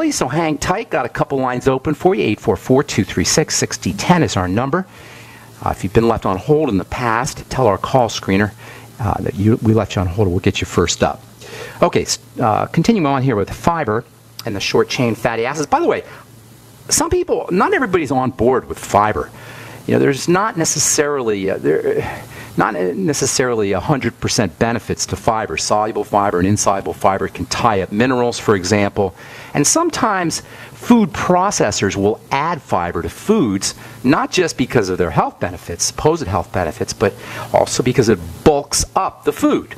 shortly, so hang tight. Got a couple lines open for you. 844-236-6010 is our number. If you've been left on hold in the past, tell our call screener that we left you on hold. We'll get you first up. Okay, continuing on here with fiber and the short-chain fatty acids. By the way, some people, not everybody's on board with fiber. You know, there's not necessarily 100% benefits to fiber. Soluble fiber and insoluble fiber can tie up minerals, for example. And sometimes food processors will add fiber to foods, not just because of their health benefits, supposed health benefits, but also because it bulks up the food.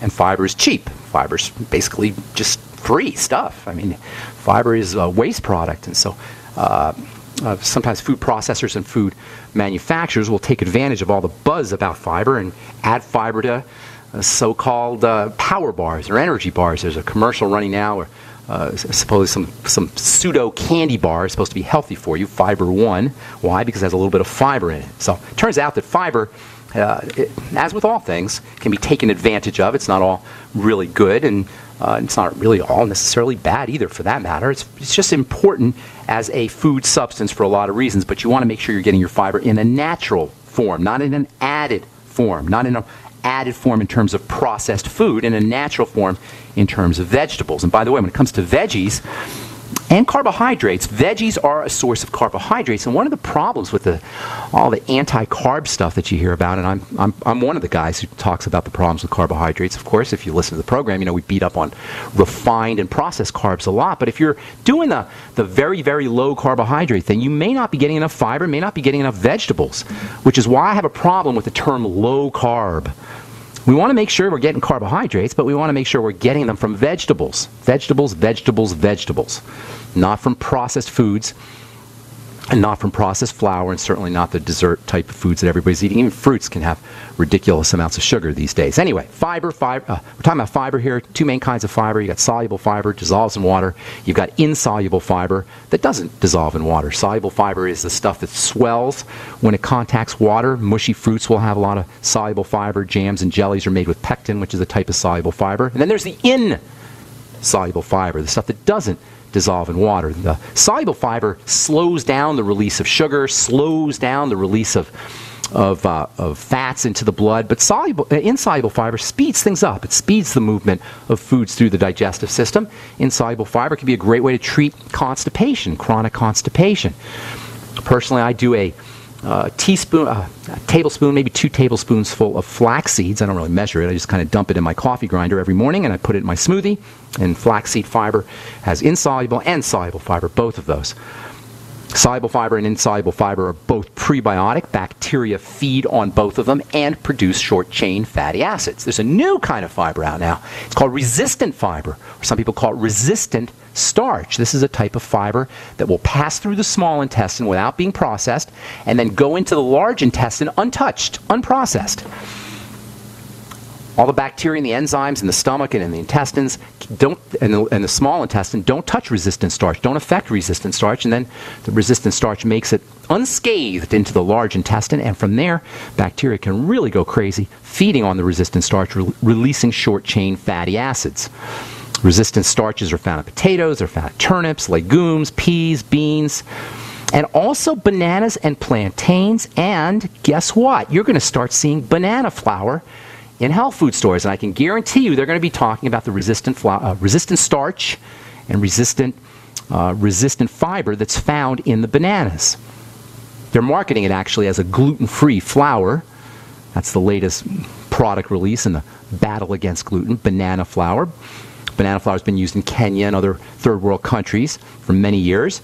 And fiber is cheap. Fiber's basically just free stuff. I mean, fiber is a waste product, and so sometimes food processors and food manufacturers will take advantage of all the buzz about fiber and add fiber to so-called power bars or energy bars. There's a commercial running now where supposedly some pseudo candy bar is supposed to be healthy for you, Fiber One. Why? Because it has a little bit of fiber in it. So it turns out that fiber, as with all things, can be taken advantage of. It's not all really good, and it's not really all necessarily bad either, for that matter. It's just important as a food substance for a lot of reasons, but you want to make sure you're getting your fiber in a natural form, not in an added form, not in an added form in terms of processed food, in a natural form in terms of vegetables. And by the way, when it comes to veggies and carbohydrates, veggies are a source of carbohydrates. And one of the problems with all the anti-carb stuff that you hear about, and I'm one of the guys who talks about the problems with carbohydrates. Of course, if you listen to the program, you know we beat up on refined and processed carbs a lot. But if you're doing the very, very low carbohydrate thing, you may not be getting enough fiber, may not be getting enough vegetables, which is why I have a problem with the term low carb. We want to make sure we're getting carbohydrates, but we want to make sure we're getting them from vegetables. Vegetables, vegetables, vegetables. Not from processed foods, and not from processed flour, and certainly not the dessert type of foods that everybody's eating. Even fruits can have ridiculous amounts of sugar these days. Anyway, fiber. We're talking about fiber here. Two main kinds of fiber. You got soluble fiber, dissolves in water. You've got insoluble fiber that doesn't dissolve in water. Soluble fiber is the stuff that swells when it contacts water. Mushy fruits will have a lot of soluble fiber. Jams and jellies are made with pectin, which is a type of soluble fiber. And then there's the insoluble fiber, the stuff that doesn't dissolve in water. The soluble fiber slows down the release of sugar, slows down the release of fats into the blood, but insoluble fiber speeds things up. It speeds the movement of foods through the digestive system. Insoluble fiber can be a great way to treat constipation, chronic constipation. Personally, I do a tablespoon, maybe 2 tablespoons full of flax seeds. I don't really measure it. I just kind of dump it in my coffee grinder every morning, and I put it in my smoothie. And flaxseed fiber has insoluble and soluble fiber, both of those. Soluble fiber and insoluble fiber are both prebiotic. Bacteria feed on both of them and produce short-chain fatty acids. There's a new kind of fiber out now. It's called resistant fiber, or some people call it resistant starch. This is a type of fiber that will pass through the small intestine without being processed and then go into the large intestine untouched, unprocessed. All the bacteria and the enzymes in the stomach and in the intestines and the small intestine don't touch resistant starch, don't affect resistant starch, and then the resistant starch makes it unscathed into the large intestine, and from there, bacteria can really go crazy, feeding on the resistant starch, releasing short-chain fatty acids. Resistant starches are found in potatoes, they're found in turnips, legumes, peas, beans, and also bananas and plantains, and guess what? You're going to start seeing banana flour in health food stores, and I can guarantee you they're going to be talking about the resistant starch and resistant fiber that's found in the bananas. They're marketing it actually as a gluten-free flour. That's the latest product release in the battle against gluten, banana flour. Banana flour has been used in Kenya and other third world countries for many years.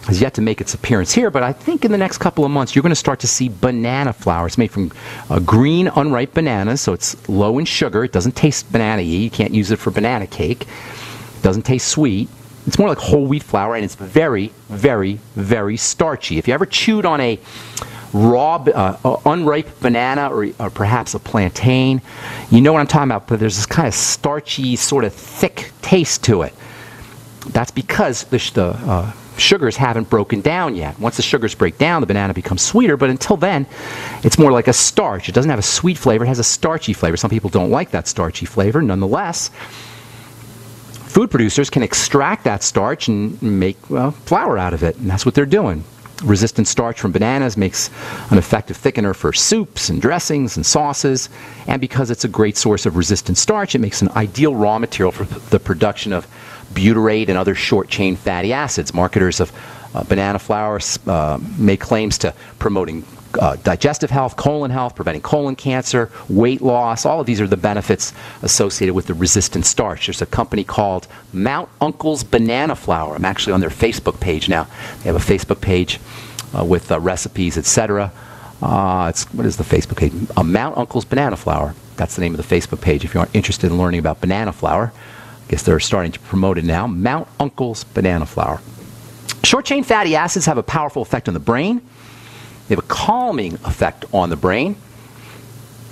Has yet to make its appearance here, but I think in the next couple of months you're going to start to see banana flour. It's made from green, unripe bananas, so it's low in sugar. It doesn't taste banana-y. You can't use it for banana cake. It doesn't taste sweet. It's more like whole wheat flour, and it's very, very, very starchy. If you ever chewed on a raw, unripe banana or perhaps a plantain, you know what I'm talking about, but there's this kind of starchy, sort of thick taste to it. That's because the sugars haven't broken down yet. Once the sugars break down, the banana becomes sweeter, but until then, it's more like a starch. It doesn't have a sweet flavor, it has a starchy flavor. Some people don't like that starchy flavor. Nonetheless, food producers can extract that starch and make flour out of it, and that's what they're doing. Resistant starch from bananas makes an effective thickener for soups and dressings and sauces, and because it's a great source of resistant starch, it makes an ideal raw material for the production of butyrate and other short-chain fatty acids. Marketers of banana flour make claims to promoting digestive health, colon health, preventing colon cancer, weight loss. All of these are the benefits associated with the resistant starch. There's a company called Mount Uncle's Banana Flour. I'm actually on their Facebook page now. They have a Facebook page with recipes, etc. What is the Facebook page? Mount Uncle's Banana Flour. That's the name of the Facebook page if you aren't interested in learning about banana flour. I guess they're starting to promote it now. Mount Uncle's Banana Flour. Short-chain fatty acids have a powerful effect on the brain. They have a calming effect on the brain.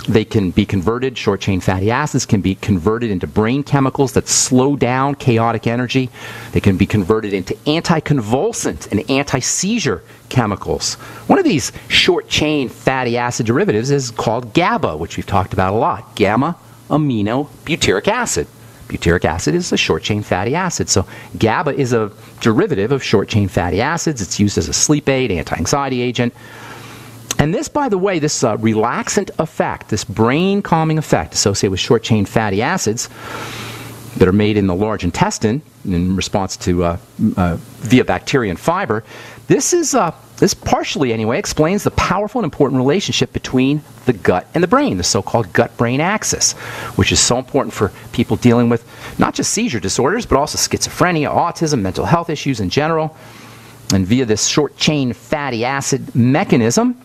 They can be converted, short-chain fatty acids can be converted into brain chemicals that slow down chaotic energy. They can be converted into anticonvulsant and anti-seizure chemicals. One of these short-chain fatty acid derivatives is called GABA, which we've talked about a lot. Gamma-aminobutyric acid. Butyric acid is a short-chain fatty acid. So GABA is a derivative of short-chain fatty acids. It's used as a sleep aid, anti-anxiety agent. And this, by the way, this relaxant effect, this brain calming effect associated with short-chain fatty acids that are made in the large intestine in response to via bacteria and fiber, this partially anyway explains the powerful and important relationship between the gut and the brain, the so-called gut-brain axis, which is so important for people dealing with not just seizure disorders, but also schizophrenia, autism, mental health issues in general. And via this short-chain fatty acid mechanism,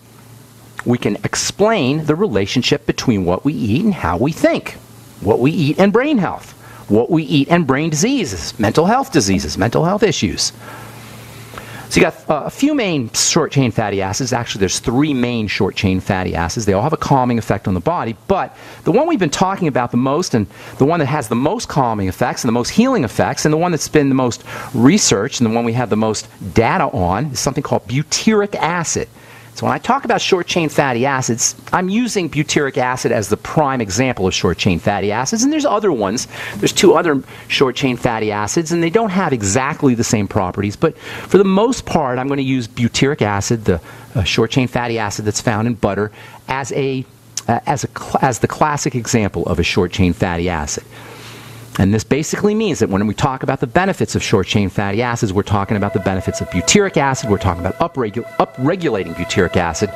we can explain the relationship between what we eat and how we think, what we eat and brain health, what we eat and brain diseases, mental health issues. So you got a few main short-chain fatty acids. Actually, there's 3 main short-chain fatty acids. They all have a calming effect on the body, but the one we've been talking about the most, and the one that has the most calming effects and the most healing effects, and the one that's been the most researched and the one we have the most data on, is something called butyric acid. So when I talk about short-chain fatty acids, I'm using butyric acid as the prime example of short-chain fatty acids, and there's other ones. There's 2 other short-chain fatty acids, and they don't have exactly the same properties, but for the most part, I'm going to use butyric acid, the short-chain fatty acid that's found in butter, as the classic example of a short-chain fatty acid. And this basically means that when we talk about the benefits of short-chain fatty acids, we're talking about the benefits of butyric acid, we're talking about upregulating butyric acid,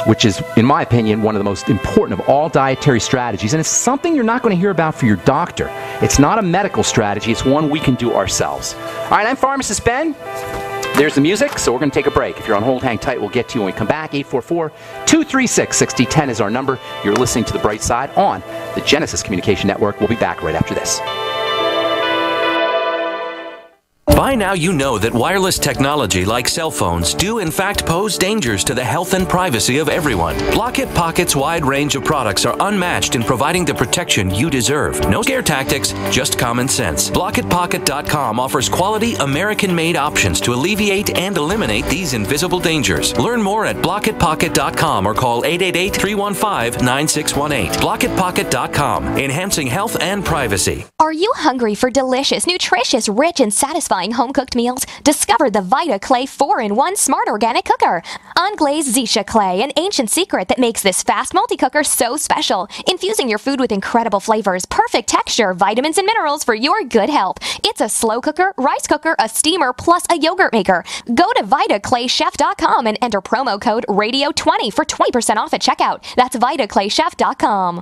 which is, in my opinion, one of the most important of all dietary strategies. And it's something you're not going to hear about for your doctor. It's not a medical strategy, it's one we can do ourselves. All right, I'm Pharmacist Ben. There's the music, so we're going to take a break. If you're on hold, hang tight. We'll get to you when we come back. 844-236-6010 is our number. You're listening to The Bright Side on the Genesis Communication Network. We'll be back right after this. By now you know that wireless technology like cell phones do in fact pose dangers to the health and privacy of everyone. Block-It Pocket's wide range of products are unmatched in providing the protection you deserve. No scare tactics, just common sense. BlockItPocket.com offers quality American-made options to alleviate and eliminate these invisible dangers. Learn more at BlockItPocket.com or call 888-315-9618. BlockItPocket.com, enhancing health and privacy. Are you hungry for delicious, nutritious, rich, and satisfying home-cooked meals? Discover the Vita Clay 4-in-1 Smart Organic Cooker. Unglazed Zisha Clay, an ancient secret that makes this fast multi-cooker so special. Infusing your food with incredible flavors, perfect texture, vitamins, and minerals for your good health. It's a slow cooker, rice cooker, a steamer, plus a yogurt maker. Go to VitaClayChef.com and enter promo code RADIO20 for 20% off at checkout. That's VitaClayChef.com.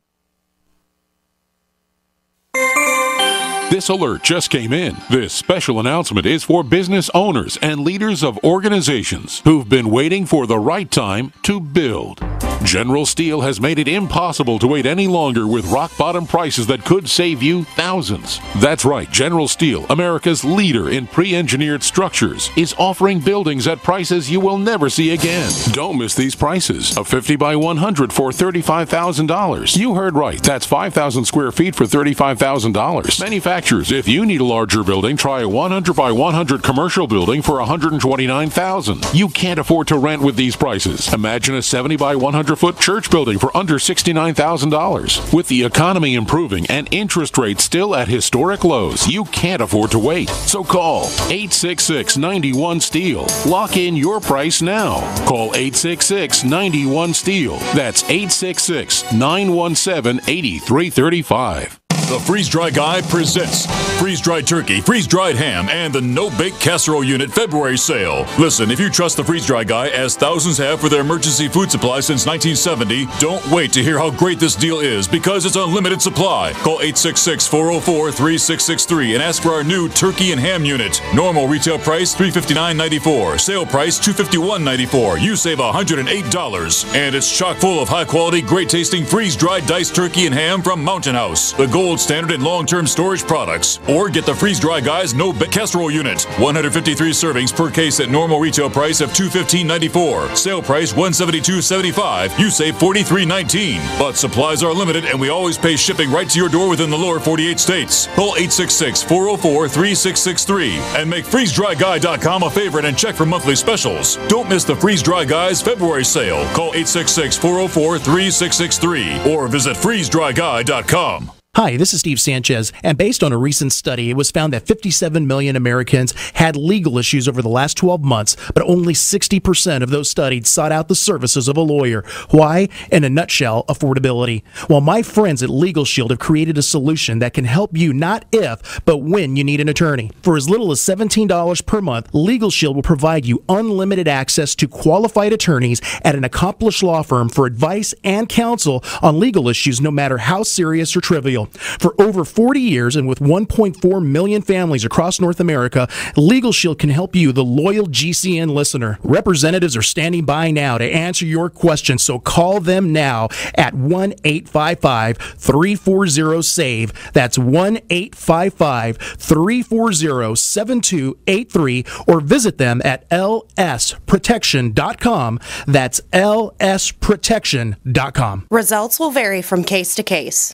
This alert just came in. This special announcement is for business owners and leaders of organizations who've been waiting for the right time to build. General Steel has made it impossible to wait any longer with rock-bottom prices that could save you thousands. That's right, General Steel, America's leader in pre-engineered structures, is offering buildings at prices you will never see again. Don't miss these prices. A 50 by 100 for $35,000. You heard right. That's 5,000 square feet for $35,000. Manufacturers, if you need a larger building, try a 100 by 100 commercial building for $129,000. You can't afford to rent with these prices. Imagine a 70 by 100 200-foot church building for under $69,000. With the economy improving and interest rates still at historic lows, you can't afford to wait. So call 866-91-STEEL. Lock in your price now. Call 866-91-STEEL. That's 866-917-8335. The Freeze-Dry Guy presents freeze-dried turkey, freeze-dried ham, and the no-bake casserole unit February sale. Listen, if you trust the Freeze-Dry Guy, as thousands have for their emergency food supply since 1970, don't wait to hear how great this deal is, because it's unlimited supply. Call 866-404-3663 and ask for our new turkey and ham unit. Normal retail price $359.94. Sale price $251.94. You save $108. And it's chock full of high-quality, great-tasting freeze-dried diced turkey and ham from Mountain House, the gold standard in long-term storage products. Or get the Freeze-Dry Guy's no-bake casserole unit. 153 servings per case at normal retail price of $215.94. Sale price $172.75. You save $43.19. But supplies are limited, and we always pay shipping right to your door within the lower 48 states. Call 866-404-3663 and make FreezeDryGuy.com a favorite and check for monthly specials. Don't miss the Freeze-Dry Guy's February sale. Call 866-404-3663 or visit FreezeDryGuy.com. Hi, this is Steve Sanchez, and based on a recent study, it was found that 57 million Americans had legal issues over the last 12 months, but only 60% of those studied sought out the services of a lawyer. Why? In a nutshell, affordability. Well, my friends at Legal Shield have created a solution that can help you not if, but when you need an attorney. For as little as $17 per month, Legal Shield will provide you unlimited access to qualified attorneys at an accomplished law firm for advice and counsel on legal issues, no matter how serious or trivial. For over 40 years and with 1.4 million families across North America, Legal Shield can help you, the loyal GCN listener. Representatives are standing by now to answer your questions, so call them now at 1-855-340-SAVE. That's 1-855-340-7283, or visit them at lsprotection.com. That's lsprotection.com. Results will vary from case to case.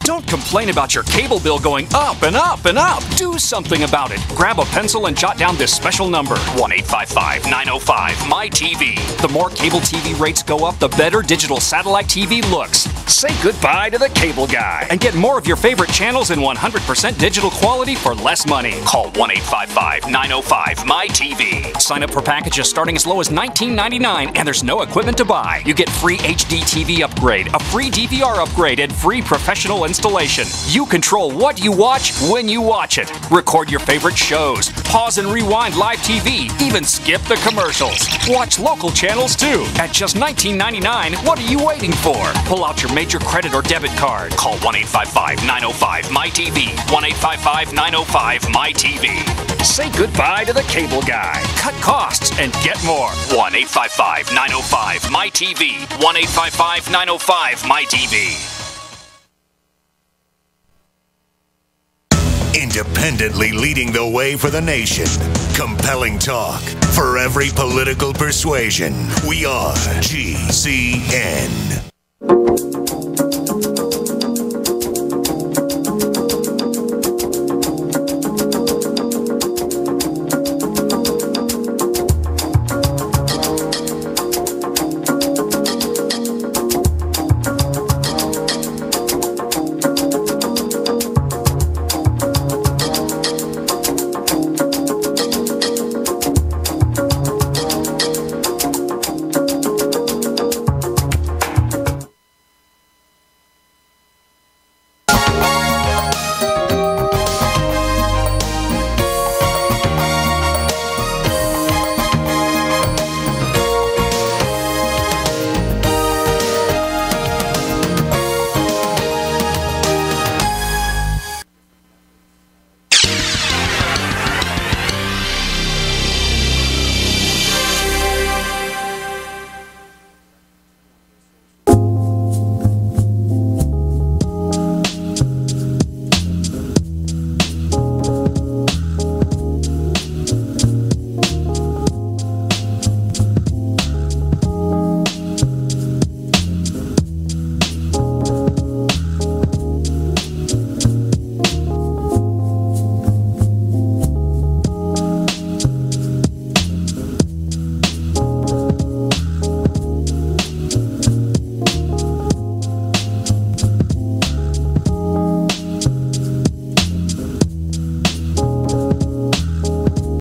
Don't complain about your cable bill going up and up and up. Do something about it. Grab a pencil and jot down this special number, 1-855-905-MY-TV. The more cable TV rates go up, the better digital satellite TV looks. Say goodbye to the cable guy and get more of your favorite channels in 100% digital quality for less money. Call 1-855-905-MY-TV. Sign up for packages starting as low as $19.99, and there's no equipment to buy. You get free HD TV upgrade, a free DVR upgrade, and free professional installation. You control what you watch when you watch it. Record your favorite shows, pause and rewind live TV, even skip the commercials. Watch local channels too. At just $19.99, what are you waiting for? Pull out your major credit or debit card. Call 1-855-905-MY-TV. 1-855-905-MY-TV. Say goodbye to the cable guy. Cut costs and get more. 1-855-905-MY-TV. 1-855-905-MY-TV. Independently leading the way for the nation. Compelling talk for every political persuasion. We are GCN.